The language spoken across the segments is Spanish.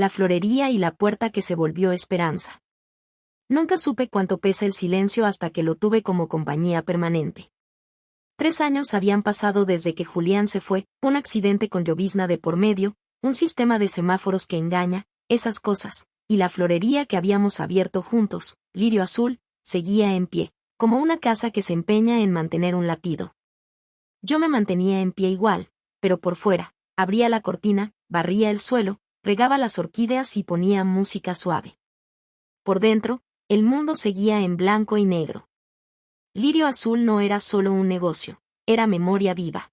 la florería y la puerta que se volvió esperanza. Nunca supe cuánto pesa el silencio hasta que lo tuve como compañía permanente. 3 años habían pasado desde que Julián se fue, un accidente con llovizna de por medio, un sistema de semáforos que engaña, esas cosas, y la florería que habíamos abierto juntos, Lirio Azul, seguía en pie, como una casa que se empeña en mantener un latido. Yo me mantenía en pie igual, pero por fuera, abría la cortina, barría el suelo, regaba las orquídeas y ponía música suave. Por dentro, el mundo seguía en blanco y negro. Lirio Azul no era solo un negocio, era memoria viva.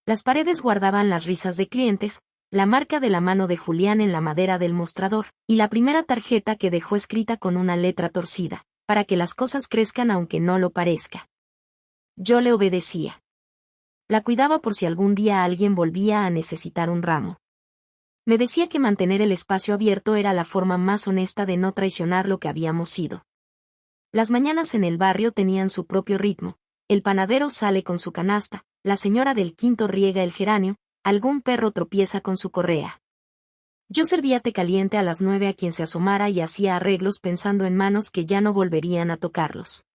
Las paredes guardaban las risas de clientes, la marca de la mano de Julián en la madera del mostrador, y la primera tarjeta que dejó escrita con una letra torcida, para que las cosas crezcan aunque no lo parezca. Yo le obedecía. La cuidaba por si algún día alguien volvía a necesitar un ramo. Me decía que mantener el espacio abierto era la forma más honesta de no traicionar lo que habíamos sido. Las mañanas en el barrio tenían su propio ritmo, el panadero sale con su canasta, la señora del quinto riega el geranio, algún perro tropieza con su correa. Yo servía té caliente a las 9 a quien se asomara y hacía arreglos pensando en manos que ya no volverían a tocarlos.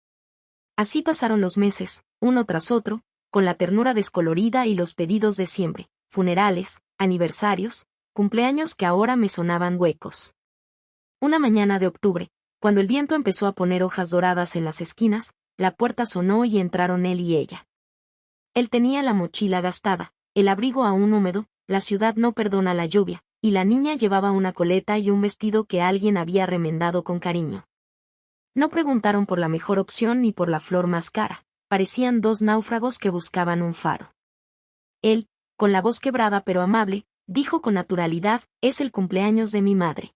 Así pasaron los meses, uno tras otro, con la ternura descolorida y los pedidos de siempre, funerales, aniversarios, cumpleaños que ahora me sonaban huecos. Una mañana de octubre, cuando el viento empezó a poner hojas doradas en las esquinas, la puerta sonó y entraron él y ella. Él tenía la mochila gastada, el abrigo aún húmedo, la ciudad no perdona la lluvia, y la niña llevaba una coleta y un vestido que alguien había remendado con cariño. No preguntaron por la mejor opción ni por la flor más cara, parecían 2 náufragos que buscaban un faro. Él, con la voz quebrada pero amable, dijo con naturalidad, es el cumpleaños de mi madre.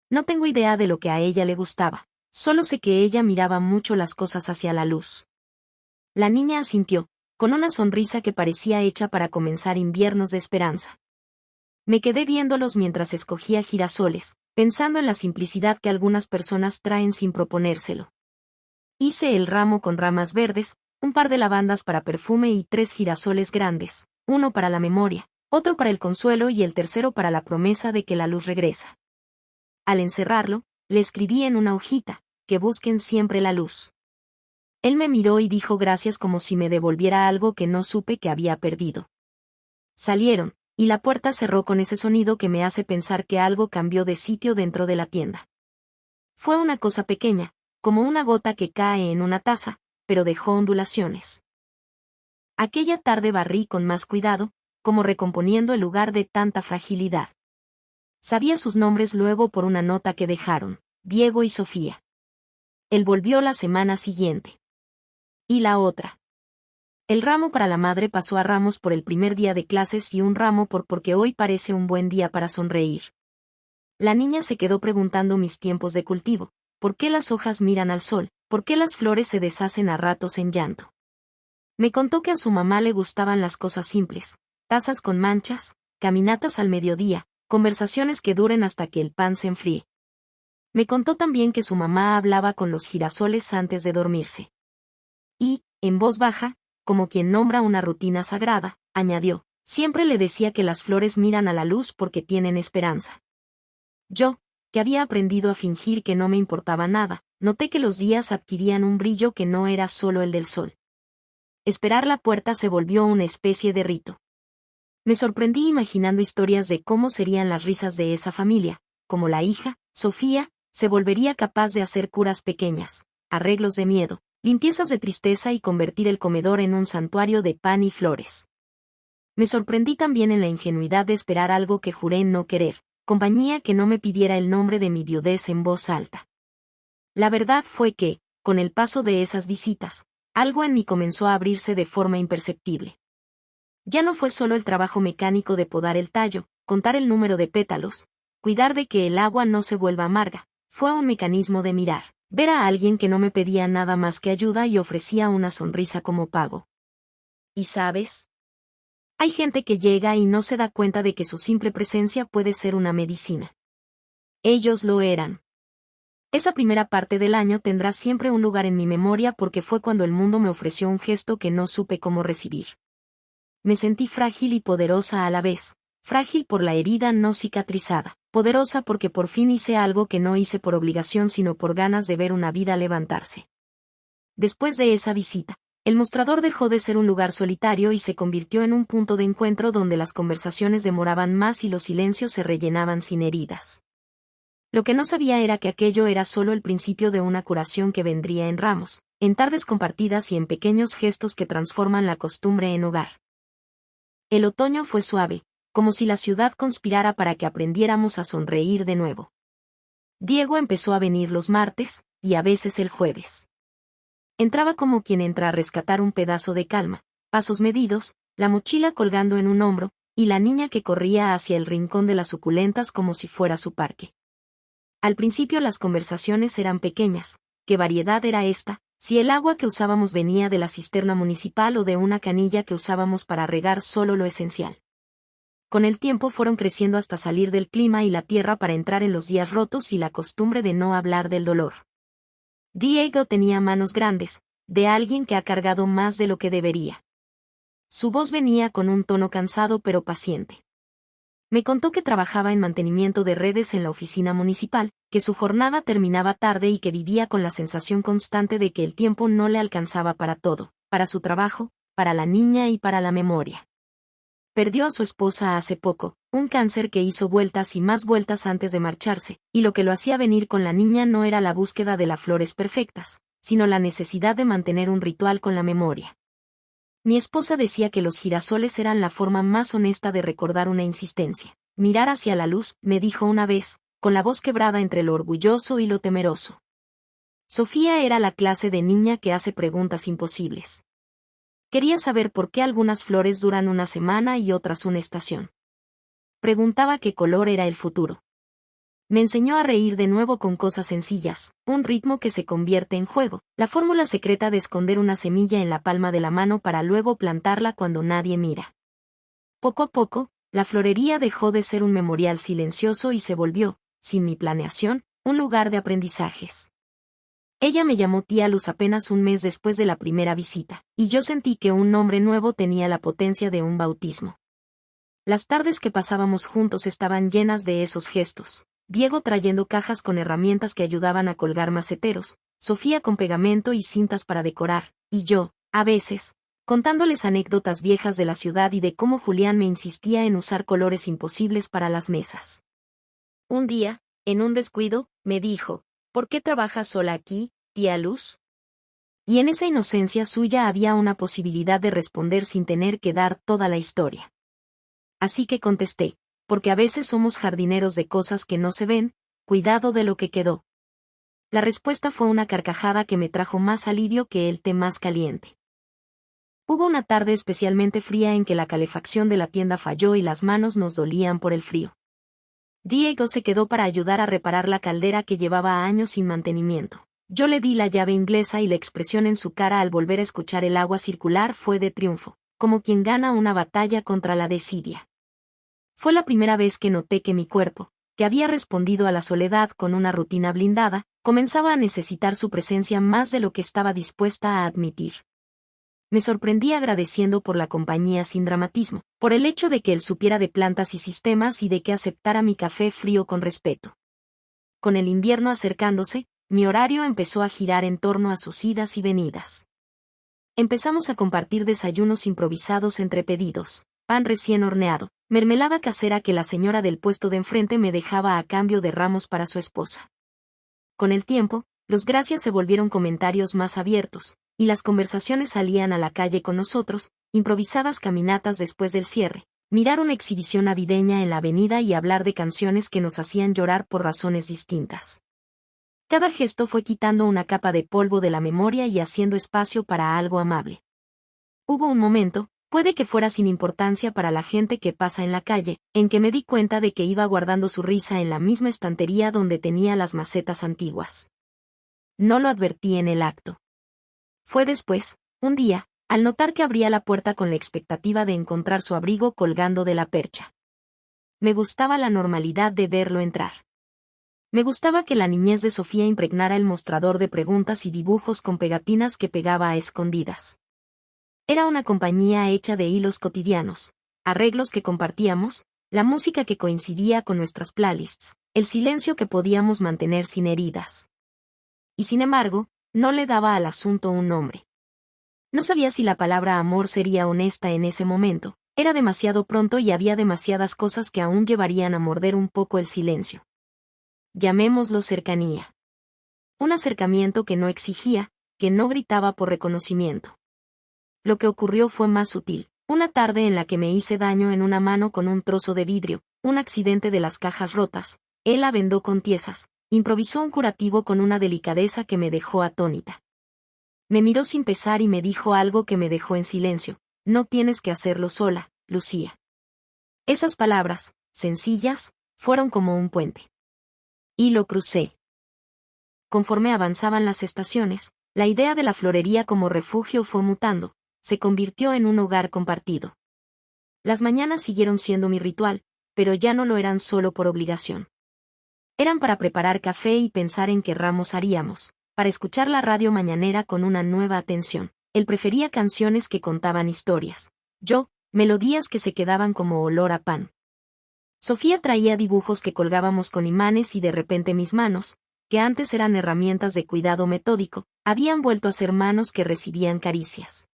No tengo idea de lo que a ella le gustaba, solo sé que ella miraba mucho las cosas hacia la luz. La niña asintió, con una sonrisa que parecía hecha para comenzar inviernos de esperanza. Me quedé viéndolos mientras escogía girasoles, pensando en la simplicidad que algunas personas traen sin proponérselo. Hice el ramo con ramas verdes, un par de lavandas para perfume y 3 girasoles grandes, uno para la memoria, otro para el consuelo y el tercero para la promesa de que la luz regresa. Al encerrarlo, le escribí en una hojita, que busquen siempre la luz. Él me miró y dijo gracias como si me devolviera algo que no supe que había perdido. Salieron, y la puerta cerró con ese sonido que me hace pensar que algo cambió de sitio dentro de la tienda. Fue una cosa pequeña, como una gota que cae en una taza, pero dejó ondulaciones. Aquella tarde barrí con más cuidado, como recomponiendo el lugar de tanta fragilidad. Sabía sus nombres luego por una nota que dejaron, Diego y Sofía. Él volvió la semana siguiente. Y la otra. El ramo para la madre pasó a ramos por el primer día de clases y un ramo porque hoy parece un buen día para sonreír. La niña se quedó preguntando mis tiempos de cultivo, por qué las hojas miran al sol, por qué las flores se deshacen a ratos en llanto. Me contó que a su mamá le gustaban las cosas simples, tazas con manchas, caminatas al mediodía, conversaciones que duren hasta que el pan se enfríe. Me contó también que su mamá hablaba con los girasoles antes de dormirse. Y, en voz baja, como quien nombra una rutina sagrada, añadió, siempre le decía que las flores miran a la luz porque tienen esperanza. Yo, que había aprendido a fingir que no me importaba nada, noté que los días adquirían un brillo que no era solo el del sol. Esperar la puerta se volvió una especie de rito. Me sorprendí imaginando historias de cómo serían las risas de esa familia, como la hija, Sofía, se volvería capaz de hacer curas pequeñas, arreglos de miedo, limpiezas de tristeza y convertir el comedor en un santuario de pan y flores. Me sorprendí también en la ingenuidad de esperar algo que juré no querer, compañía que no me pidiera el nombre de mi viudez en voz alta. La verdad fue que, con el paso de esas visitas, algo en mí comenzó a abrirse de forma imperceptible. Ya no fue solo el trabajo mecánico de podar el tallo, contar el número de pétalos, cuidar de que el agua no se vuelva amarga, fue un mecanismo de mirar, ver a alguien que no me pedía nada más que ayuda y ofrecía una sonrisa como pago. ¿Y sabes? Hay gente que llega y no se da cuenta de que su simple presencia puede ser una medicina. Ellos lo eran. Esa primera parte del año tendrá siempre un lugar en mi memoria porque fue cuando el mundo me ofreció un gesto que no supe cómo recibir. Me sentí frágil y poderosa a la vez, Frágil por la herida no cicatrizada, poderosa porque por fin hice algo que no hice por obligación sino por ganas de ver una vida levantarse. Después de esa visita, el mostrador dejó de ser un lugar solitario y se convirtió en un punto de encuentro donde las conversaciones demoraban más y los silencios se rellenaban sin heridas. Lo que no sabía era que aquello era solo el principio de una curación que vendría en ramos, en tardes compartidas y en pequeños gestos que transforman la costumbre en hogar. El otoño fue suave, como si la ciudad conspirara para que aprendiéramos a sonreír de nuevo. Diego empezó a venir los martes, y a veces el jueves. Entraba como quien entra a rescatar un pedazo de calma, pasos medidos, la mochila colgando en un hombro, y la niña que corría hacia el rincón de las suculentas como si fuera su parque. Al principio las conversaciones eran pequeñas. ¿Qué variedad era esta? Si el agua que usábamos venía de la cisterna municipal o de una canilla que usábamos para regar solo lo esencial. Con el tiempo fueron creciendo hasta salir del clima y la tierra para entrar en los días rotos y la costumbre de no hablar del dolor. Diego tenía manos grandes, de alguien que ha cargado más de lo que debería. Su voz venía con un tono cansado pero paciente. Me contó que trabajaba en mantenimiento de redes en la oficina municipal, que su jornada terminaba tarde y que vivía con la sensación constante de que el tiempo no le alcanzaba para todo, para su trabajo, para la niña y para la memoria. Perdió a su esposa hace poco, un cáncer que hizo vueltas y más vueltas antes de marcharse, y lo que lo hacía venir con la niña no era la búsqueda de las flores perfectas, sino la necesidad de mantener un ritual con la memoria. Mi esposa decía que los girasoles eran la forma más honesta de recordar una insistencia. Mirar hacia la luz, me dijo una vez, con la voz quebrada entre lo orgulloso y lo temeroso. Sofía era la clase de niña que hace preguntas imposibles. Quería saber por qué algunas flores duran una semana y otras una estación. Preguntaba qué color era el futuro. Me enseñó a reír de nuevo con cosas sencillas, un ritmo que se convierte en juego, la fórmula secreta de esconder una semilla en la palma de la mano para luego plantarla cuando nadie mira. Poco a poco, la florería dejó de ser un memorial silencioso y se volvió, sin mi planeación, un lugar de aprendizajes. Ella me llamó tía Luz apenas un mes después de la primera visita, y yo sentí que un nombre nuevo tenía la potencia de un bautismo. Las tardes que pasábamos juntos estaban llenas de esos gestos. Diego trayendo cajas con herramientas que ayudaban a colgar maceteros, Sofía con pegamento y cintas para decorar, y yo, a veces, contándoles anécdotas viejas de la ciudad y de cómo Julián me insistía en usar colores imposibles para las mesas. Un día, en un descuido, me dijo, ¿por qué trabajas sola aquí, tía Luz? Y en esa inocencia suya había una posibilidad de responder sin tener que dar toda la historia. Así que contesté, porque a veces somos jardineros de cosas que no se ven, cuidado de lo que quedó. La respuesta fue una carcajada que me trajo más alivio que el té más caliente. Hubo una tarde especialmente fría en que la calefacción de la tienda falló y las manos nos dolían por el frío. Diego se quedó para ayudar a reparar la caldera que llevaba años sin mantenimiento. Yo le di la llave inglesa y la expresión en su cara al volver a escuchar el agua circular fue de triunfo, como quien gana una batalla contra la desidia. Fue la primera vez que noté que mi cuerpo, que había respondido a la soledad con una rutina blindada, comenzaba a necesitar su presencia más de lo que estaba dispuesta a admitir. Me sorprendí agradeciendo por la compañía sin dramatismo, por el hecho de que él supiera de plantas y sistemas y de que aceptara mi café frío con respeto. Con el invierno acercándose, mi horario empezó a girar en torno a sus idas y venidas. Empezamos a compartir desayunos improvisados entre pedidos, pan recién horneado, mermelada casera que la señora del puesto de enfrente me dejaba a cambio de ramos para su esposa. Con el tiempo, los gracias se volvieron comentarios más abiertos, y las conversaciones salían a la calle con nosotros, improvisadas caminatas después del cierre, mirar una exhibición navideña en la avenida y hablar de canciones que nos hacían llorar por razones distintas. Cada gesto fue quitando una capa de polvo de la memoria y haciendo espacio para algo amable. Hubo un momento, puede que fuera sin importancia para la gente que pasa en la calle, en que me di cuenta de que iba guardando su risa en la misma estantería donde tenía las macetas antiguas. No lo advertí en el acto. Fue después, un día, al notar que abría la puerta con la expectativa de encontrar su abrigo colgando de la percha. Me gustaba la normalidad de verlo entrar. Me gustaba que la niñez de Sofía impregnara el mostrador de preguntas y dibujos con pegatinas que pegaba a escondidas. Era una compañía hecha de hilos cotidianos, arreglos que compartíamos, La música que coincidía con nuestras playlists, el silencio que podíamos mantener sin heridas. Y sin embargo, no le daba al asunto un nombre. No sabía si la palabra amor sería honesta en ese momento, era demasiado pronto y había demasiadas cosas que aún llevarían a morder un poco el silencio. Llamémoslo cercanía. Un acercamiento que no exigía, que no gritaba por reconocimiento. Lo que ocurrió fue más sutil. Una tarde en la que me hice daño en una mano con un trozo de vidrio, un accidente de las cajas rotas, él la vendó con tiesas, improvisó un curativo con una delicadeza que me dejó atónita. Me miró sin pesar y me dijo algo que me dejó en silencio: no tienes que hacerlo sola, Lucía. Esas palabras, sencillas, fueron como un puente. Y lo crucé. Conforme avanzaban las estaciones, la idea de la florería como refugio fue mutando, se convirtió en un hogar compartido. Las mañanas siguieron siendo mi ritual, pero ya no lo eran solo por obligación. Eran para preparar café y pensar en qué ramos haríamos, para escuchar la radio mañanera con una nueva atención. Él prefería canciones que contaban historias. Yo, melodías que se quedaban como olor a pan. Sofía traía dibujos que colgábamos con imanes y de repente mis manos, que antes eran herramientas de cuidado metódico, habían vuelto a ser manos que recibían caricias.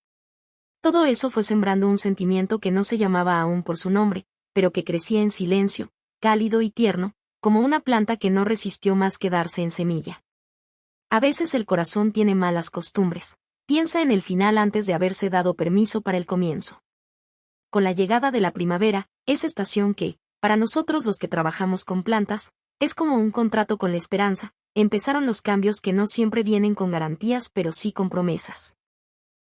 Todo eso fue sembrando un sentimiento que no se llamaba aún por su nombre, pero que crecía en silencio, cálido y tierno, como una planta que no resistió más que darse en semilla. A veces el corazón tiene malas costumbres. Piensa en el final antes de haberse dado permiso para el comienzo. Con la llegada de la primavera, esa estación que, para nosotros los que trabajamos con plantas, es como un contrato con la esperanza, empezaron los cambios que no siempre vienen con garantías pero sí con promesas.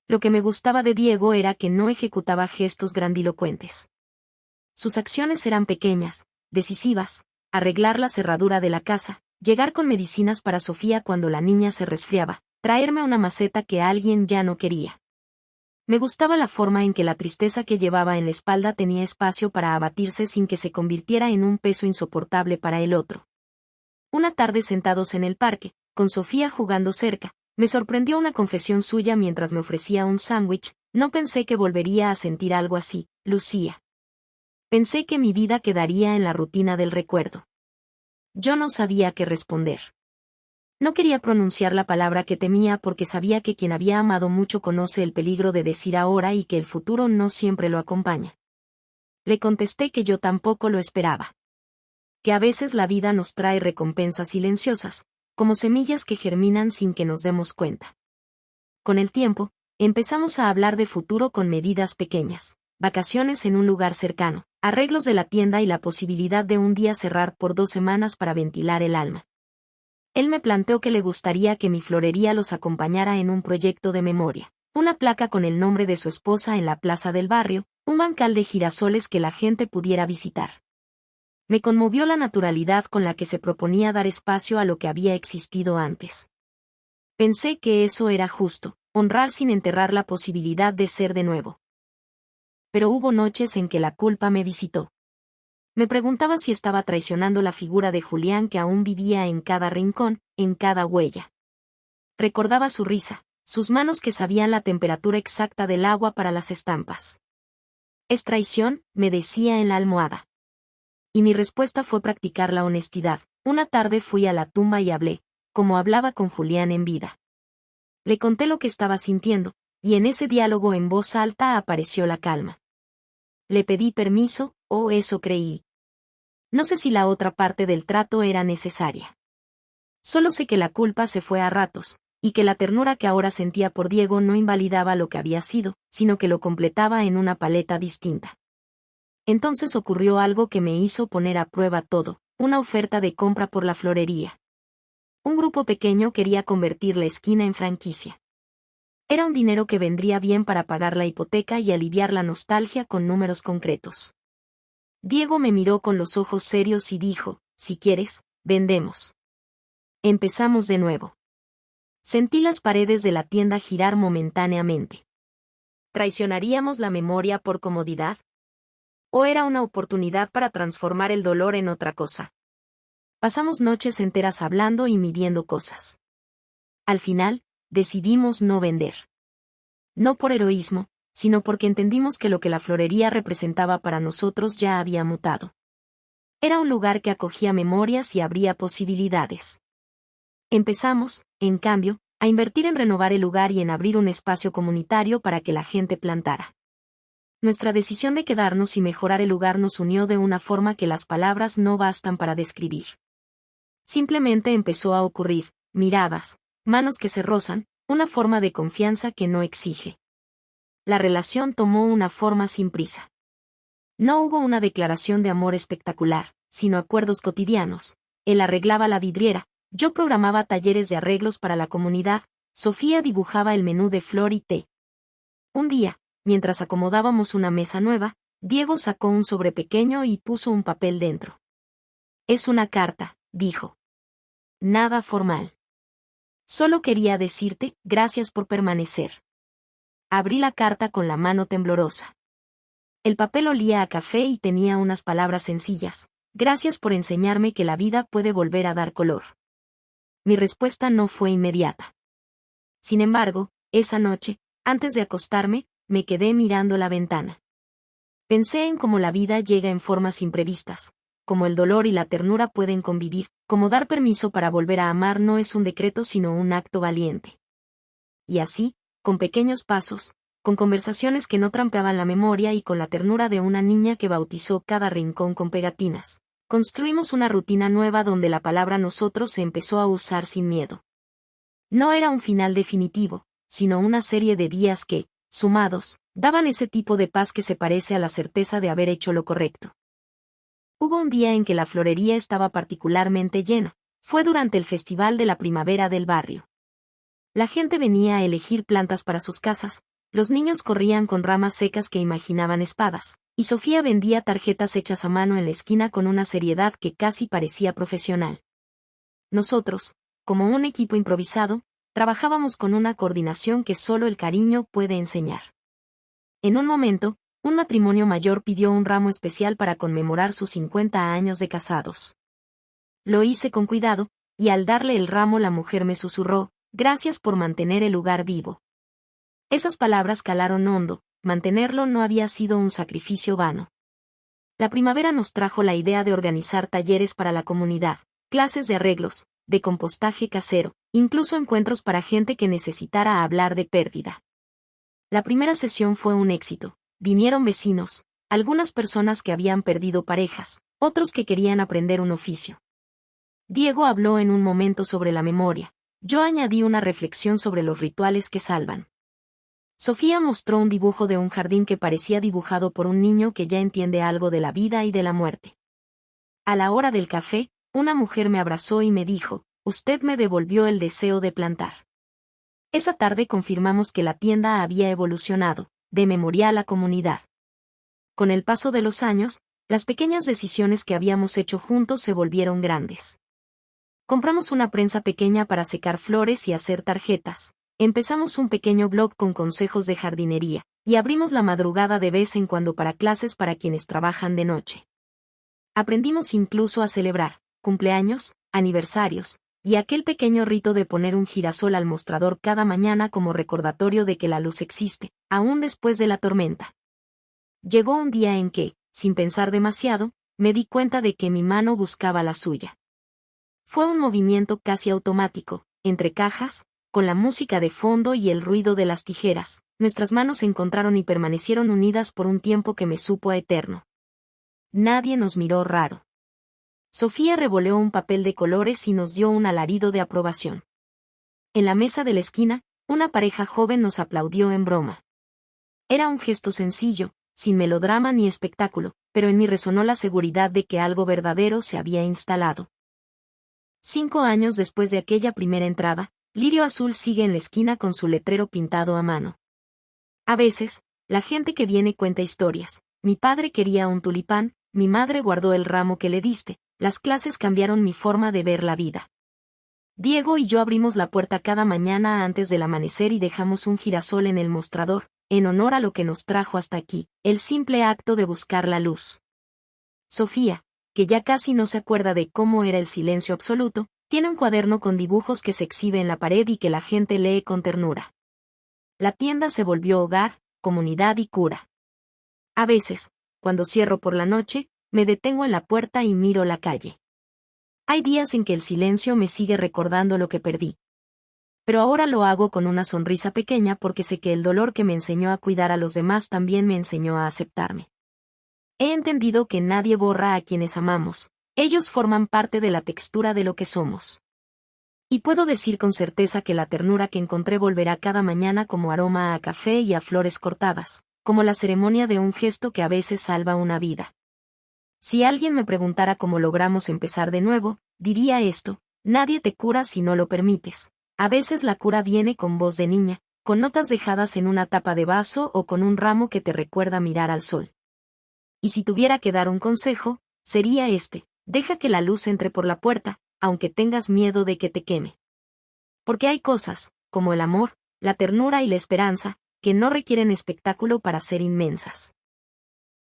Lo que me gustaba de Diego era que no ejecutaba gestos grandilocuentes. Sus acciones eran pequeñas, decisivas: arreglar la cerradura de la casa, llegar con medicinas para Sofía cuando la niña se resfriaba, traerme una maceta que alguien ya no quería. Me gustaba la forma en que la tristeza que llevaba en la espalda tenía espacio para abatirse sin que se convirtiera en un peso insoportable para el otro. Una tarde sentados en el parque, con Sofía jugando cerca, me sorprendió una confesión suya mientras me ofrecía un sándwich: no pensé que volvería a sentir algo así, Lucía. Pensé que mi vida quedaría en la rutina del recuerdo. Yo no sabía qué responder. No quería pronunciar la palabra que temía porque sabía que quien había amado mucho conoce el peligro de decir ahora y que el futuro no siempre lo acompaña. Le contesté que yo tampoco lo esperaba. Que a veces la vida nos trae recompensas silenciosas, como semillas que germinan sin que nos demos cuenta. Con el tiempo, empezamos a hablar de futuro con medidas pequeñas: vacaciones en un lugar cercano, arreglos de la tienda y la posibilidad de un día cerrar por 2 semanas para ventilar el alma. Él me planteó que le gustaría que mi florería los acompañara en un proyecto de memoria: una placa con el nombre de su esposa en la plaza del barrio, un bancal de girasoles que la gente pudiera visitar. Me conmovió la naturalidad con la que se proponía dar espacio a lo que había existido antes. Pensé que eso era justo, honrar sin enterrar la posibilidad de ser de nuevo. Pero hubo noches en que la culpa me visitó. Me preguntaba si estaba traicionando la figura de Julián que aún vivía en cada rincón, en cada huella. Recordaba su risa, sus manos que sabían la temperatura exacta del agua para las estampas. «Es traición», me decía en la almohada. Y mi respuesta fue practicar la honestidad. Una tarde fui a la tumba y hablé, como hablaba con Julián en vida. Le conté lo que estaba sintiendo, y en ese diálogo en voz alta apareció la calma. Le pedí permiso, o eso creí. No sé si la otra parte del trato era necesaria. Solo sé que la culpa se fue a ratos, y que la ternura que ahora sentía por Diego no invalidaba lo que había sido, sino que lo completaba en una paleta distinta. Entonces ocurrió algo que me hizo poner a prueba todo: una oferta de compra por la florería. Un grupo pequeño quería convertir la esquina en franquicia. Era un dinero que vendría bien para pagar la hipoteca y aliviar la nostalgia con números concretos. Diego me miró con los ojos serios y dijo: si quieres, vendemos. Empezamos de nuevo. Sentí las paredes de la tienda girar momentáneamente. ¿Traicionaríamos la memoria por comodidad? ¿O era una oportunidad para transformar el dolor en otra cosa? Pasamos noches enteras hablando y midiendo cosas. Al final, decidimos no vender. No por heroísmo, sino porque entendimos que lo que la florería representaba para nosotros ya había mutado. Era un lugar que acogía memorias y abría posibilidades. Empezamos, en cambio, a invertir en renovar el lugar y en abrir un espacio comunitario para que la gente plantara. Nuestra decisión de quedarnos y mejorar el lugar nos unió de una forma que las palabras no bastan para describir. Simplemente empezó a ocurrir, miradas, manos que se rozan, una forma de confianza que no exige. La relación tomó una forma sin prisa. No hubo una declaración de amor espectacular, sino acuerdos cotidianos. Él arreglaba la vidriera, yo programaba talleres de arreglos para la comunidad, Sofía dibujaba el menú de flor y té. Un día, mientras acomodábamos una mesa nueva, Diego sacó un sobre pequeño y puso un papel dentro. Es una carta, dijo. Nada formal. Solo quería decirte, gracias por permanecer. Abrí la carta con la mano temblorosa. El papel olía a café y tenía unas palabras sencillas. Gracias por enseñarme que la vida puede volver a dar color. Mi respuesta no fue inmediata. Sin embargo, esa noche, antes de acostarme, me quedé mirando la ventana. Pensé en cómo la vida llega en formas imprevistas, cómo el dolor y la ternura pueden convivir, cómo dar permiso para volver a amar no es un decreto sino un acto valiente. Y así, con pequeños pasos, con conversaciones que no trampeaban la memoria y con la ternura de una niña que bautizó cada rincón con pegatinas, construimos una rutina nueva donde la palabra nosotros se empezó a usar sin miedo. No era un final definitivo, sino una serie de días que, sumados, daban ese tipo de paz que se parece a la certeza de haber hecho lo correcto. Hubo un día en que la florería estaba particularmente llena, fue durante el festival de la primavera del barrio. La gente venía a elegir plantas para sus casas, los niños corrían con ramas secas que imaginaban espadas, y Sofía vendía tarjetas hechas a mano en la esquina con una seriedad que casi parecía profesional. Nosotros, como un equipo improvisado, trabajábamos con una coordinación que solo el cariño puede enseñar. En un momento, un matrimonio mayor pidió un ramo especial para conmemorar sus 50 años de casados. Lo hice con cuidado, y al darle el ramo la mujer me susurró, gracias por mantener el lugar vivo. Esas palabras calaron hondo, mantenerlo no había sido un sacrificio vano. La primavera nos trajo la idea de organizar talleres para la comunidad, clases de arreglos, de compostaje casero, incluso encuentros para gente que necesitara hablar de pérdida. La primera sesión fue un éxito. Vinieron vecinos, algunas personas que habían perdido parejas, otros que querían aprender un oficio. Diego habló en un momento sobre la memoria, yo añadí una reflexión sobre los rituales que salvan. Sofía mostró un dibujo de un jardín que parecía dibujado por un niño que ya entiende algo de la vida y de la muerte. A la hora del café, una mujer me abrazó y me dijo, usted me devolvió el deseo de plantar. Esa tarde confirmamos que la tienda había evolucionado, de memorial a comunidad. Con el paso de los años, las pequeñas decisiones que habíamos hecho juntos se volvieron grandes. Compramos una prensa pequeña para secar flores y hacer tarjetas, empezamos un pequeño blog con consejos de jardinería, y abrimos la madrugada de vez en cuando para clases para quienes trabajan de noche. Aprendimos incluso a celebrar cumpleaños, aniversarios, y aquel pequeño rito de poner un girasol al mostrador cada mañana como recordatorio de que la luz existe, aún después de la tormenta. Llegó un día en que, sin pensar demasiado, me di cuenta de que mi mano buscaba la suya. Fue un movimiento casi automático, entre cajas, con la música de fondo y el ruido de las tijeras, nuestras manos se encontraron y permanecieron unidas por un tiempo que me supo a eterno. Nadie nos miró raro. Sofía revoleó un papel de colores y nos dio un alarido de aprobación. En la mesa de la esquina, una pareja joven nos aplaudió en broma. Era un gesto sencillo, sin melodrama ni espectáculo, pero en mí resonó la seguridad de que algo verdadero se había instalado. 5 años después de aquella primera entrada, Lirio Azul sigue en la esquina con su letrero pintado a mano. A veces, la gente que viene cuenta historias. Mi padre quería un tulipán, mi madre guardó el ramo que le diste. Las clases cambiaron mi forma de ver la vida. Diego y yo abrimos la puerta cada mañana antes del amanecer y dejamos un girasol en el mostrador, en honor a lo que nos trajo hasta aquí, el simple acto de buscar la luz. Sofía, que ya casi no se acuerda de cómo era el silencio absoluto, tiene un cuaderno con dibujos que se exhibe en la pared y que la gente lee con ternura. La tienda se volvió hogar, comunidad y cura. A veces, cuando cierro por la noche, me detengo en la puerta y miro la calle. Hay días en que el silencio me sigue recordando lo que perdí. Pero ahora lo hago con una sonrisa pequeña porque sé que el dolor que me enseñó a cuidar a los demás también me enseñó a aceptarme. He entendido que nadie borra a quienes amamos, ellos forman parte de la textura de lo que somos. Y puedo decir con certeza que la ternura que encontré volverá cada mañana como aroma a café y a flores cortadas, como la ceremonia de un gesto que a veces salva una vida. Si alguien me preguntara cómo logramos empezar de nuevo, diría esto: nadie te cura si no lo permites. A veces la cura viene con voz de niña, con notas dejadas en una tapa de vaso o con un ramo que te recuerda mirar al sol. Y si tuviera que dar un consejo, sería este: deja que la luz entre por la puerta, aunque tengas miedo de que te queme. Porque hay cosas, como el amor, la ternura y la esperanza, que no requieren espectáculo para ser inmensas.